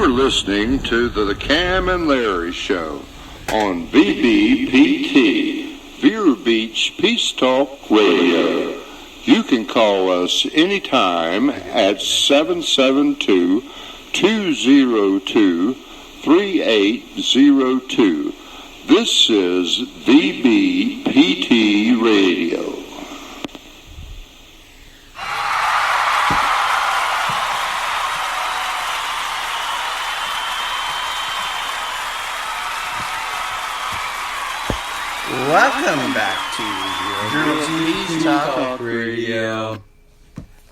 You're listening to the Cam and Larry Show on VBPT, Vero Beach Peace Talk Radio. You can call us anytime at 772-202-3802. This is VBPT Radio. Welcome back to Vero Beach Peace Talk Radio.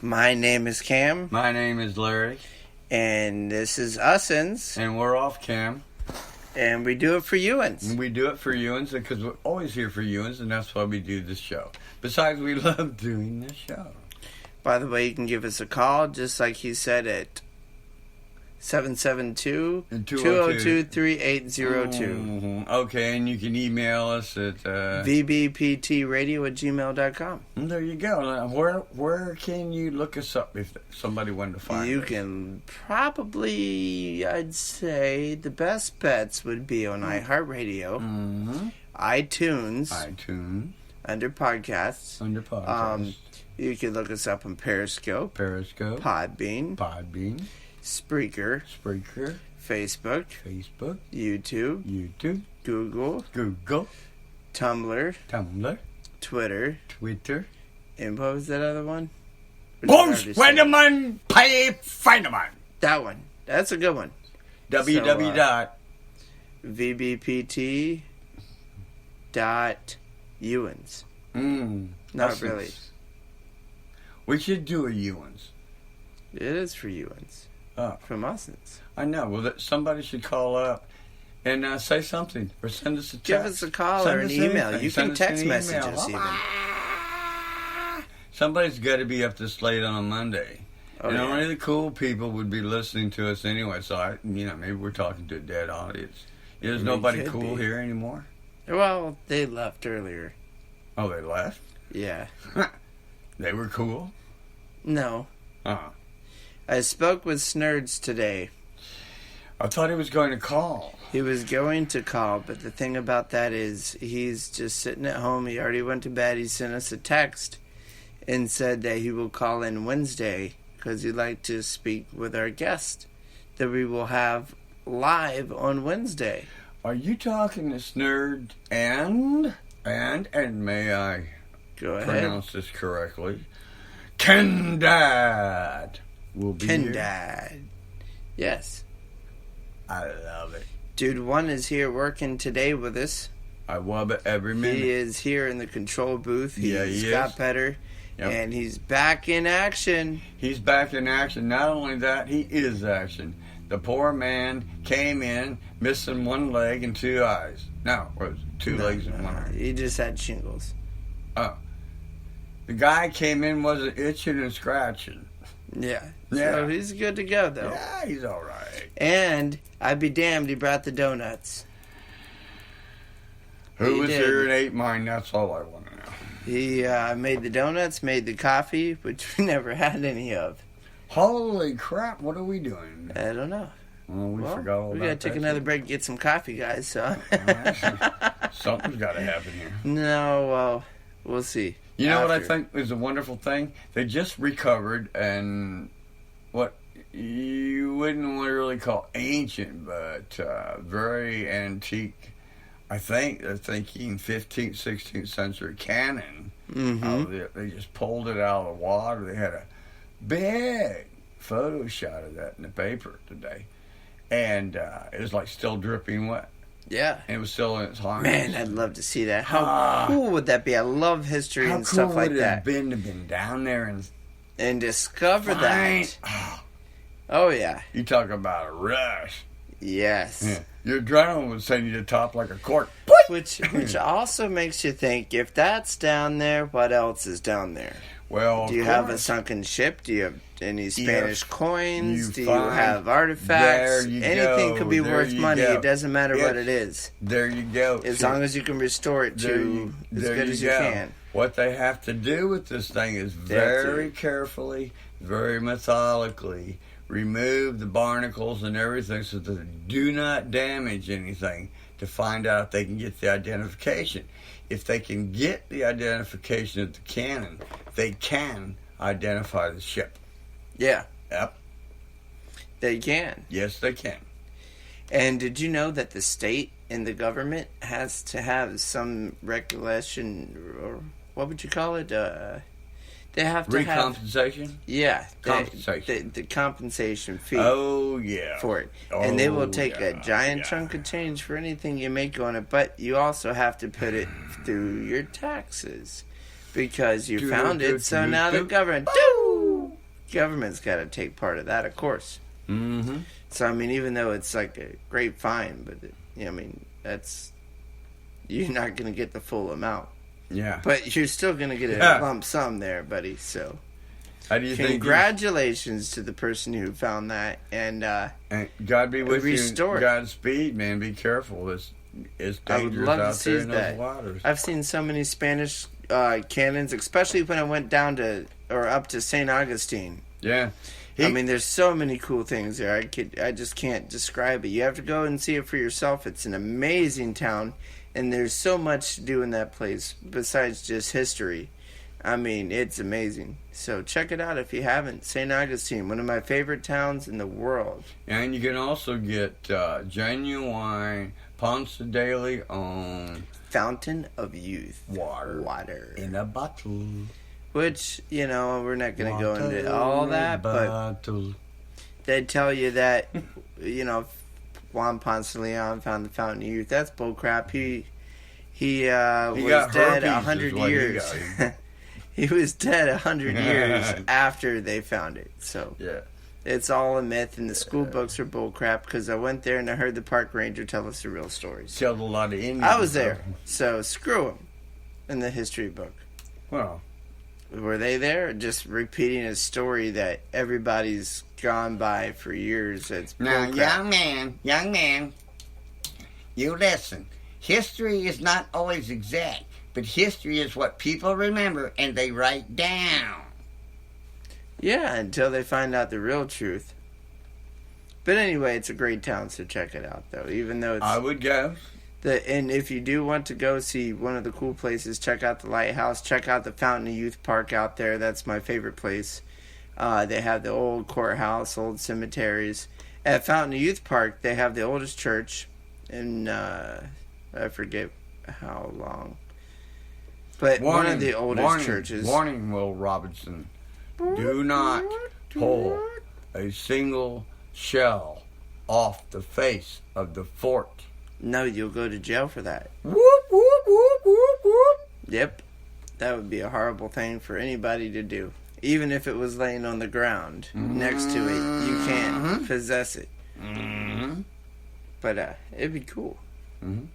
My name is Cam. My name is Larry. And this is Usins. And we're off Cam. And we do it for you'ns. And we do it for youns because we're always here for youns, and that's why we do this show. Besides, we love doing this show. By the way, you can give us a call, just like he said, at 772-202-3802. Okay, and you can email us at vbptradio@gmail.com. There you go. Now, where can you look us up if somebody wanted to find us? You can probably, I'd say, the best bets would be on iHeartRadio, iTunes, under podcasts. You can look us up on Periscope, Podbean, Spreaker, Facebook, YouTube, Google, Tumblr, Twitter, and what was that other one? Spider-Man, Spider-Man. That one. That's a good one. www.vbpt.ewans. Not really. We should do a Ewans. It is for Ewans. From Usins. I know. Well, somebody should call up and say something or send us a text. Give us a call or an email. You can text messages even. Somebody's got to be up this late on a Monday. Only the cool people would be listening to us anyway. So, maybe we're talking to a dead audience. There's nobody cool here anymore? Well, they left earlier. Oh, they left? Yeah. They were cool? No. I spoke with Snurds today. I thought he was going to call. He was going to call, but the thing about that is he's just sitting at home. He already went to bed. He sent us a text and said that he will call in Wednesday because he'd like to speak with our guest that we will have live on Wednesday. Are you talking to Snurd and may I pronounce this correctly? Kendad will be Kendad. Yes. I love it. Dude, one is here working today with us. I love it every minute. He is here in the control booth. He's got better. Yep. And he's back in action. He's back in action. Not only that, he is action. The poor man came in missing one leg and two eyes. No, it was two legs and one eye. He just had shingles. Oh. The guy came in, wasn't itching and scratching. Yeah. So he's good to go, though. Yeah, he's all right. And I'd be damned he brought the donuts. Who was here and ate mine? That's all I want to know. He made the donuts, made the coffee, which we never had any of. Holy crap, what are we doing? I don't know. Well, we forgot all about that. We got to take another break and get some coffee, guys. So something's got to happen here. No, well, we'll see. You know what I think is a wonderful thing? They just recovered and what you wouldn't want to really call ancient, but very antique, I think, they're thinking 15th, 16th century cannon. They just pulled it out of the water. They had a big photo shot of that in the paper today. And it was like still dripping wet. Yeah. And it was still in its harness. Man, I'd love to see that. How cool would that be? I love history and stuff like that. How cool would it have been down there and discover that? Oh, yeah. You talk about a rush. Yes. Yeah. Your adrenaline would send you to top like a cork. Which also makes you think, if that's down there, what else is down there? Well, do you have a sunken ship? Do you have any Spanish coins? Do you have artifacts? Anything could be worth money. It doesn't matter what it is. There you go. As long as you can restore it to as good as you can. What they have to do with this thing is very carefully, very methodically remove the barnacles and everything so that they do not damage anything, to find out if they can get the identification. If they can get the identification of the cannon, they can identify the ship. Yeah. Yep. They can. Yes, they can. And did you know that the state and the government has to have some regulation, or what would you call it? They have to have... Recompensation? Yeah. Compensation. The compensation fee. Oh, yeah. For it. Oh, and they will take a giant yeah. chunk of change for anything you make on it, but you also have to put it through your taxes. Because you found it, so now the government's got to take part of that, of course. Mm-hmm. So, I mean, even though it's like a great fine, but, you're not going to get the full amount. Yeah. But you're still going to get a lump sum there, buddy, so... How do you Congratulations to the person who found that, and God be with restore you. it. Godspeed, man. Be careful. It's I would dangerous love out to see there in that. those waters. I've seen so many Spanish cannons, especially when I went down to or up to St. Augustine. Yeah. There's so many cool things there. I just can't describe it. You have to go and see it for yourself. It's an amazing town, and there's so much to do in that place besides just history. It's amazing. So check it out if you haven't. St. Augustine, one of my favorite towns in the world. And you can also get genuine Ponce de Leon Fountain of Youth. Water. In a bottle. Which, we're not going to go into all that, but they tell you that, Juan Ponce de Leon found the Fountain of Youth. That's bullcrap. He was dead 100 years. He was dead 100 years after they found it. So yeah, it's all a myth, and the school books are bullcrap because I went there and I heard the park ranger tell us the real stories. Tell a lot of Indians. I was there, so screw them in the history book. Well, were they there or just repeating a story that everybody's gone by for years? It's now, bullcrap. young man, you listen. History is not always exact. But history is what people remember and they write down. Yeah, until they find out the real truth. But anyway, it's a great town, so check it out, though. Even though it's... I would go. And if you do want to go see one of the cool places, check out the lighthouse. Check out the Fountain of Youth Park out there. That's my favorite place. They have the old courthouse, old cemeteries. At Fountain of Youth Park, they have the oldest church in... I forget how long. But one of the oldest churches. Warning, Will Robinson. Do not pull a single shell off the face of the fort. No, you'll go to jail for that. Whoop, whoop, whoop, whoop, whoop. Yep. That would be a horrible thing for anybody to do. Even if it was laying on the ground next to it, you can't possess it. Mm-hmm. But it'd be cool. Mm-hmm.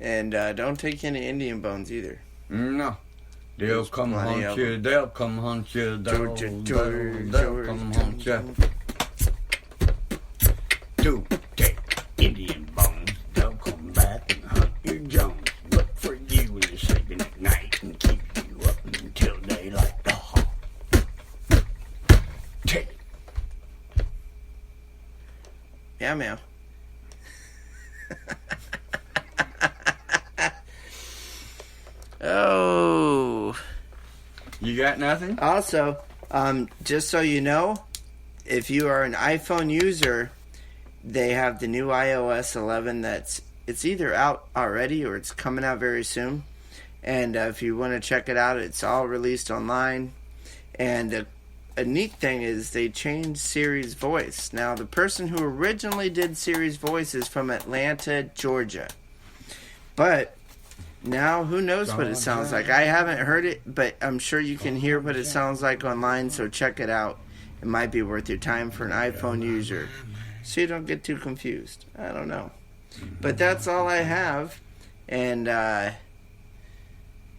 And don't take any Indian bones either. No. They'll come hunt you. They'll come hunt you. They'll come hunt you. Do take Indian bones. They'll come back and hunt your Jones. Look for you when you're sleeping at night and keep you up until daylight. Take it. Yeah, meow. Oh. You got nothing? Also, just so you know, if you are an iPhone user, they have the new iOS 11 it's either out already or it's coming out very soon. And if you want to check it out, it's all released online. And a neat thing is they changed Siri's voice. Now, the person who originally did Siri's voice is from Atlanta, Georgia. But now, who knows what it sounds like? I haven't heard it, but I'm sure you can hear what it sounds like online, so check it out. It might be worth your time for an iPhone user, so you don't get too confused. I don't know. But that's all I have, and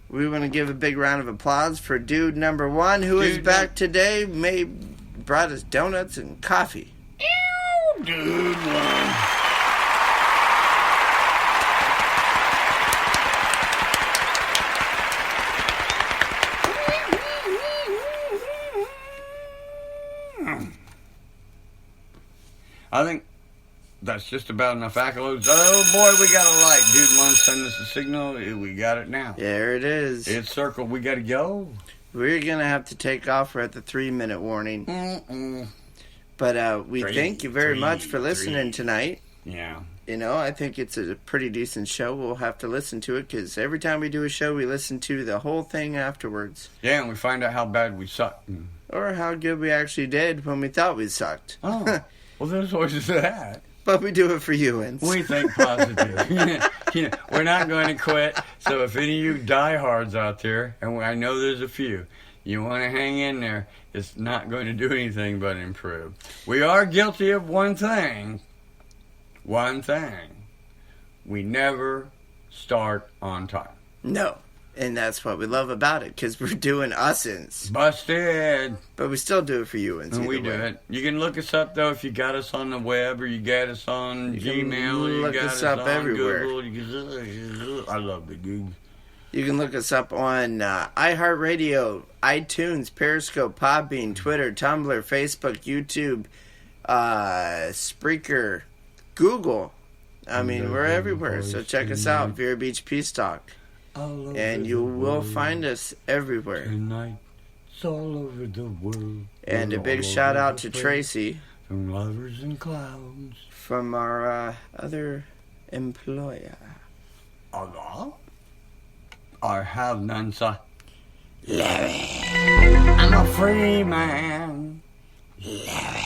we want to give a big round of applause for dude number one, who is back today. Brought us donuts and coffee. Dude one. I think that's just about enough accolades. Oh boy, we got a light. Dude, want to send us a signal? We got it now. There it is. It's circled. We got to go. We're going to have to take off. We're at the 3-minute warning. Mm-mm. But we thank you very much for listening tonight. Yeah. You know, I think it's a pretty decent show. We'll have to listen to it because every time we do a show, we listen to the whole thing afterwards. Yeah, and we find out how bad we suck. Or how good we actually did when we thought we sucked. Oh, well, there's always that. But we do it for you, and we think positive. You know, we're not going to quit. So if any of you diehards out there, and I know there's a few, you want to hang in there, it's not going to do anything but improve. We are guilty of one thing. One thing. We never start on time. No. And that's what we love about it, because we're doing usins. Busted. But we still do it for you, and we do it. You can look us up, though, if you got us on the web, or you got us on Gmail, or you got us up on everywhere. Google. I love the Google. You can look us up on iHeartRadio, iTunes, Periscope, Podbean, Twitter, Tumblr, Facebook, YouTube, Spreaker, Google. I mean, we're everywhere, so check us out, Vero Beach Peace Talk. And you will find us everywhere. Tonight, it's all over the world. And a big shout out to Tracy. From Lovers and Clouds. From our other employer. Allah? I have none, sir. Larry. I'm a free man. Larry.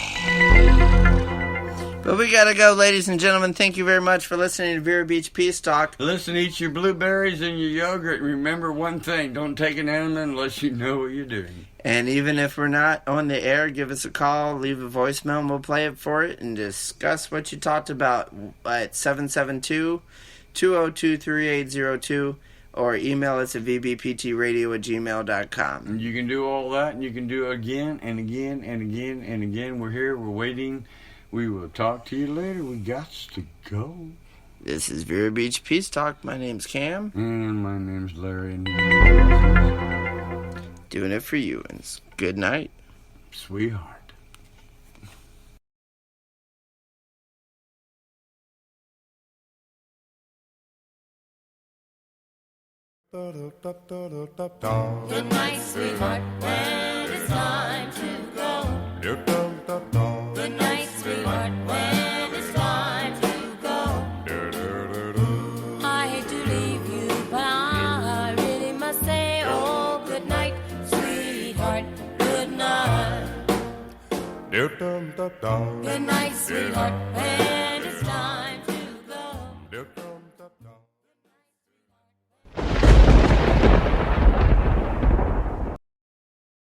But we gotta go, ladies and gentlemen. Thank you very much for listening to Vero Beach Peace Talk. Listen, eat your blueberries and your yogurt. Remember one thing, don't take an enema unless you know what you're doing. And even if we're not on the air, give us a call, leave a voicemail, and we'll play it for it and discuss what you talked about at 772-202-3802 or email us at vbptradio@gmail.com. And you can do all that, and you can do it again and again and again and again. We're here, we're waiting. We will talk to you later. We got to go. This is Vero Beach Peace Talk. My name's Cam. And my name's Larry. Doing it for you. And good night. Sweetheart. Good night, sweetheart, when it's time to go. Good night, sweetheart, when it's time to go. I hate to leave you, but I really must say, oh, good night, sweetheart, good night. Good night, sweetheart, when it's time.